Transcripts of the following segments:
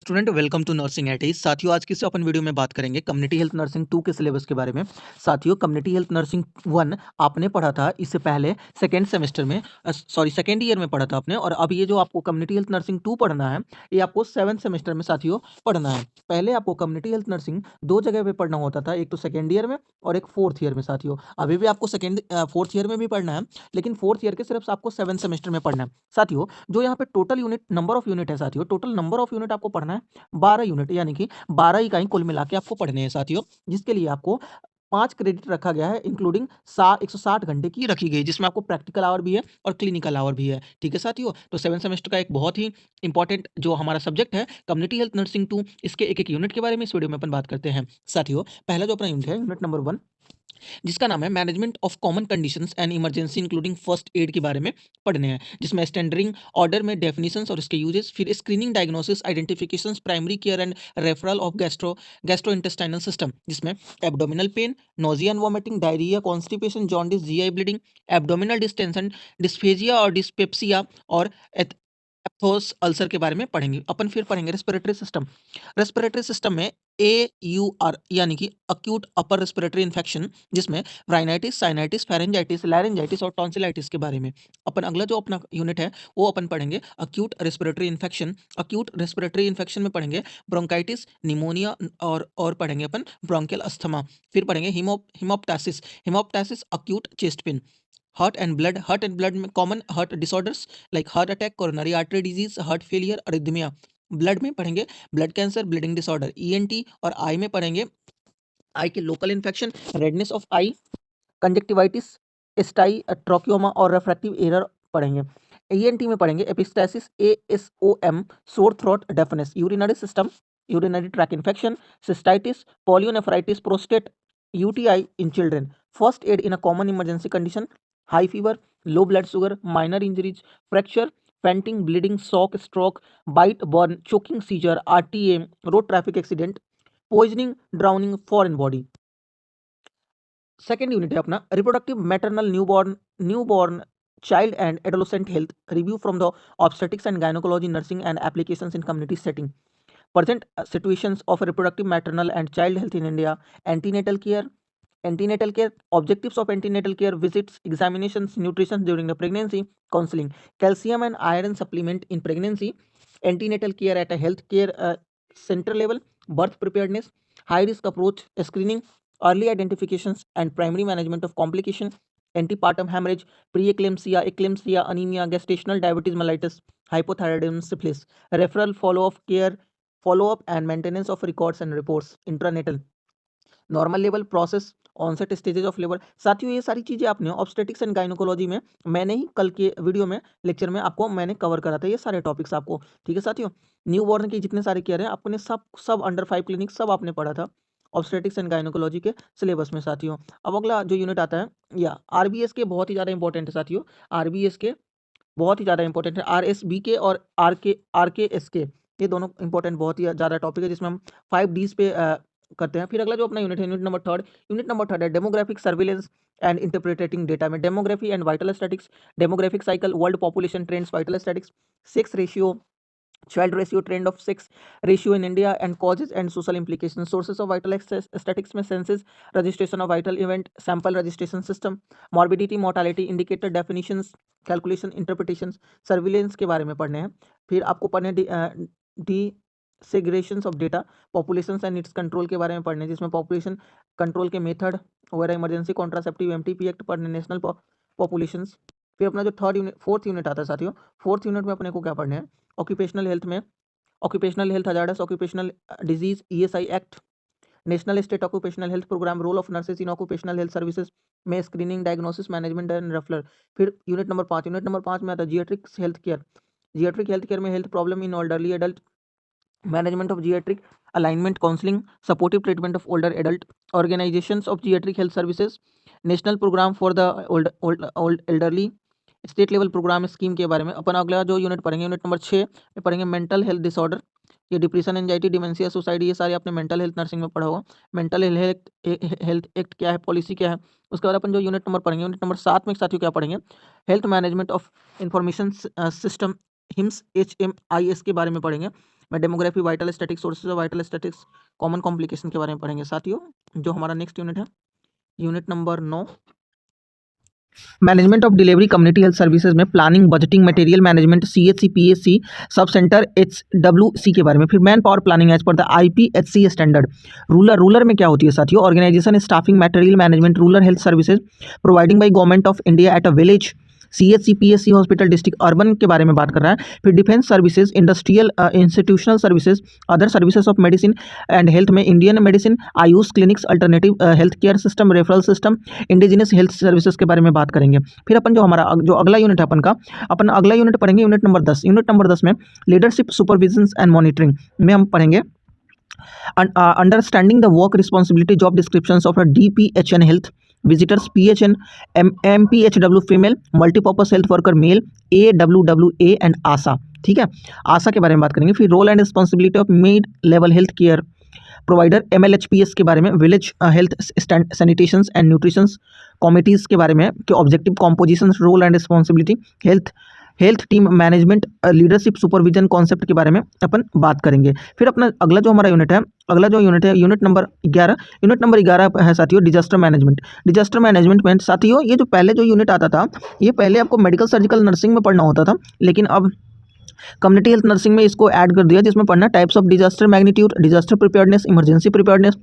Student welcome to nursing at age. साथियों, आज की इस अपन वीडियो में बात करेंगे कम्युनिटी हेल्थ नर्सिंग 2 के सिलेबस के बारे में। साथियों, कम्युनिटी हेल्थ नर्सिंग 1 आपने पढ़ा था इससे पहले सेकेंड सेमेस्टर में, सेकेंड ईयर में पढ़ा था आपने। और अब ये जो आपको कम्युनिटी हेल्थ नर्सिंग 2 पढ़ना है, ये आपको 7th सेमेस्टर में साथियों पढ़ना है। पहले आपको कम्युनिटी हेल्थ नर्सिंग दो जगह पे पढ़ना होता था, एक तो सेकेंड ईयर में और एक फोर्थ ईयर में। साथियों, अभी भी आपको फोर्थ ईयर में भी पढ़ना है, लेकिन फोर्थ ईयर के सिर्फ आपको 7th सेमेस्टर में पढ़ना है। साथियों, जो यहाँ पे total unit number of unit है, साथियों टोटल नंबर ऑफ यूनिट आपको पढ़ना है 12 यूनिट, यानी कि 12 इकाई कुल मिला के आपको पढ़ने हैं साथियों, जिसके लिए आपको 5 क्रेडिट रखा गया है, इंक्लूडिंग 160 घंटे की रखी गई, जिसमें आपको प्रैक्टिकल आवर भी है और क्लिनिकल आवर भी है। ठीक है साथियों, तो 7 सेमेस्टर का एक बहुत ही इंपॉर्टेंट जो हमारा सब्जेक्ट है कम्युनिटी हेल्थ नर्सिंग 2, इसके एक एक यूनिट के बारे में इस वीडियो में अपन बात करते हैं। साथियों, पहला जो अपना यूनिट है, यूनिट नंबर 1, जिसका नाम है management of common conditions and emergency including first aid के बारे में पढ़ने हैं, जिसमें स्टैंडर्डिंग ऑर्डर में डेफिनेशंस और इसके यूजेस, फिर screening, diagnosis, identifications, primary care and referral of gastrointestinal system, जिसमें abdominal pain, nausea and vomiting, diarrhoea, constipation, jaundice, GI bleeding, abdominal distension, dysphagia और डिस्पेप्सिया और एथोस अल्सर के बारे में पढ़ेंगे अपन। फिर पढ़ेंगे रेस्पिरेटरी सिस्टम। रेस्पिरेटरी सिस्टम में AUR यानी कि अक्यूट अपर रेस्पिरेटरी इन्फेक्शन, जिसमें राइनाइटिस, साइनाइटिस, फेरेंजाइटिस, लैरेंजाइटिस और टॉन्सिलाइटिस के बारे में अपन अगला जो अपना यूनिट है वो अपन पढ़ेंगे acute respiratory infection. Acute respiratory infection में पढ़ेंगे ब्रोंकाइटिस, निमोनिया और पढ़ेंगे अपन ब्रोंकियल अस्थमा। फिर पढ़ेंगे haemoptysis. Haemoptysis acute chest pain. Heart and blood में common heart disorders like heart attack, coronary artery disease, heart failure, arrhythmia. Blood में पढ़ेंगे blood cancer, bleeding disorder, ENT। और आई में पढ़ेंगे आई के local infection, redness of eye, conjunctivitis, stye trachoma और refractive error पढ़ेंगे। ENT में पढ़ेंगे epistaxis, ASOM, sore throat, deafness, urinary system, urinary tract infection, cystitis, pyelonephritis, prostate, UTI in children. First aid in a common emergency condition, high fever, low blood sugar, minor injuries, fracture, fainting, bleeding, shock, stroke, bite, burn, choking seizure, RTA, road traffic accident, poisoning, drowning, foreign body. Second unit है अपना reproductive maternal newborn child and adolescent health review from the obstetrics and gynaecology nursing and applications in community setting, present situations of reproductive maternal and child health in India, antenatal care, objectives of antenatal care, visits, examinations, nutrition during the pregnancy, counseling, calcium and iron supplement in pregnancy, antenatal care at a healthcare center level, birth preparedness, high risk approach screening, early identifications and primary management of complication, antepartum hemorrhage, preeclampsia, anemia, gestational diabetes mellitus, hypothyroidism, syphilis, referral, follow up and maintenance of records and reports, intranatal, normal level, process, onset stages of labour. साथियों, ये सारी चीज़ें आपने obstetrics and gynaecology में मैंने ही कल के video में लेक्चर में आपको मैंने कवर करा था, ये सारे टॉपिक्स आपको। ठीक है साथियों, न्यू बॉर्न के जितने सारे केयर हैं आपने सब सब अंडर 5 क्लिनिक सब आपने पढ़ा था ऑब्स्टेटिक्स एंड गायनोकोलॉजी के सिलेबस में साथियों। अब अगला जो यूनिट आता है या RBS के बहुत ही ज़्यादा इंपॉर्टेंट है साथियों। RBS के बहुत ही ज़्यादा इंपॉर्टेंट है, RSBK और RKSK, ये दोनों इंपॉर्टेंट बहुत ही ज़्यादा टॉपिक है, जिसमें हम 5Ds पे करते हैं। फिर अगला जो अपना यूनिट है यूनिट नंबर थर्ड है demographic surveillance and interpreting data में demography and vital statistics, demographic cycle, world population trends, vital statistics, sex ratio, child ratio, trend of sex ratio in India and causes and social implications, sources of vital statics में census, registration of vital event, sample registration system, morbidity, mortality, indicator, definitions, calculation, interpretations, surveillance के बारे में पढ़ने हैं। फिर आपको पढ़ने disaggregations of data, populations and its control के बारे में पढ़ने, जिसमें पॉपुलेशन कंट्रोल के मेथड वगैरह, इमरजेंसी कॉन्ट्रासेप्टिव, MTP एक्ट पढ़ने, नेशनल पॉपुलेशंस। फिर अपना जो फोर्थ यूनिट आता है साथियों, फोर्थ यूनिट में अपने को क्या पढ़ने हैं, ऑक्यूपेशनल हेल्थ में occupational health hazards occupational disease, ESI act, national state occupational health programme, role of nurses in occupational health services में screening, diagnosis, management and referral. फिर यूनिट नंबर 5 में आता है geriatric health care. Geriatric health care में health problem in elderly adult, management of geriatric, alignment, counselling, supportive treatment of older adult, organisations of geriatric health services, national programme for the old elderly, state level programme scheme के बारे में अपन अगला जो unit पढ़ेंगे, unit number 6 में पढ़ेंगे mental health disorder, ये depression, anxiety, dementia, suicide, ये सारे आपने मेंटल हेल्थ नर्सिंग में पढ़ा होगा। मेंटल हेल्थ एक्ट क्या है, पॉलिसी क्या है। उसके बाद अपन जो यूनिट नंबर पढ़ेंगे, यूनिट नंबर 7 में साथियों क्या पढ़ेंगे, health management of information system, HIMSS के बारे में पढ़ेंगे। में demography, vital statistics, sources of vital statistics, common complication के बारे में पढ़ेंगे साथियों। जो हमारा नेक्स्ट यूनिट है unit number 9, management of delivery community health services में planning, budgeting, material management, CHC PHC sub centre HWC के बारे में। फिर manpower planning as per the IPHC standard. Rural में क्या होती है साथियों? Organisation, staffing, material management, rural health services providing by government of India at a village. CHC PHC hospital district urban के बारे में बात कर रहा है। फिर defence services, industrial institutional services, other services of medicine and health में Indian medicine, AYUSH clinics, alternative health care system, referral system, indigenous health services के बारे में बात करेंगे। फिर अपन जो हमारा जो अगला यूनिट है अपन अगला यूनिट पढ़ेंगे यूनिट नंबर 10। यूनिट नंबर 10 में लीडरशिप, सुपरविजन एंड मॉनिटरिंग में हम पढ़ेंगे understanding the work responsibility, job descriptions of DPHN health visitors, PHN, MPHW female, multipurpose health worker male, AWWA and ASHA. ठीक है, आशा के बारे में बात करेंगे। फिर role and responsibility of mid level health care provider, MLHPS के बारे में, village health sanitations and nutritions committees के बारे में कि objective composition, role and responsibility, health team management, leadership, supervision concept के बारे में अपन बात करेंगे। फिर अपना अगला जो हमारा यूनिट है यूनिट नंबर 11। यूनिट नंबर 11 है साथियों डिजास्टर मैनेजमेंट। डिजास्टर मैनेजमेंट में साथियों ये जो पहले जो यूनिट आता था, ये पहले आपको मेडिकल सर्जिकल नर्सिंग में पढ़ना होता था, लेकिन अब कम्युनिटी हेल्थ नर्सिंग में इसको ऐड कर दिया, जिसमें पढ़ना types of disaster, magnitude, disaster preparedness, emergency preparedness,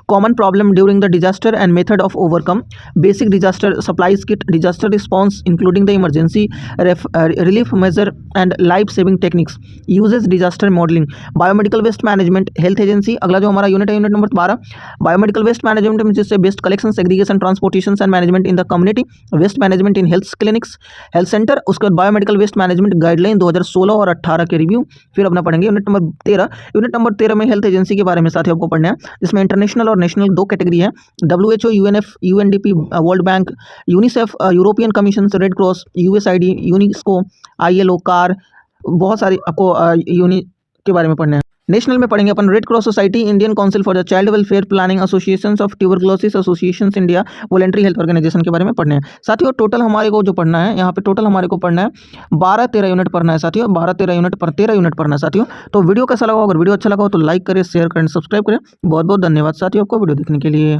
common problem during the disaster and method of overcome, basic disaster supplies kit, disaster response including the emergency relief measure and life saving techniques, uses disaster modelling, biomedical waste management, health agency. अगला जो हमारा unit है unit number 12, biomedical waste management में जिससे waste collection, segregation, transportation and management in the community, waste management in health clinics, health centre. उसके बाद biomedical waste management guideline 2016 और 18 के रिव्यू। फिर अपना पढ़ेंगे यूनिट नंबर 13। यूनिट नंबर 13 में हेल्थ एजेंसी के बारे में साथियों आपको पढ़ना है, जिसमें इंटरनेशनल और नेशनल दो कैटेगरी है, WHO, UNF, UNDP, world bank, UNICEF, European commission, red cross, USAID, UNESCO, ILO, car, बहुत सारी आपको यूनि के बारे में पढ़ना है। नेशनल में पढ़ेंगे अपन Red Cross society, Indian council for the child welfare planning, associations of tuberculosis associations India, voluntary health organisation के बारे में पढ़ने हैं साथियों। टोटल हमारे को जो पढ़ना है यहाँ पे टोटल हमारे को पढ़ना है 12-13 यूनिट पढ़ना है साथियों, 12-13 यूनिट पर 13 यूनिट पढ़ना है साथियों। तो वीडियो कैसा लगा? अगर वीडियो अच्छा लगा हो तो लाइक करें, शेयर करें, सब्सक्राइब करें। बहुत बहुत धन्यवाद साथियों आपको वीडियो देखने के लिए।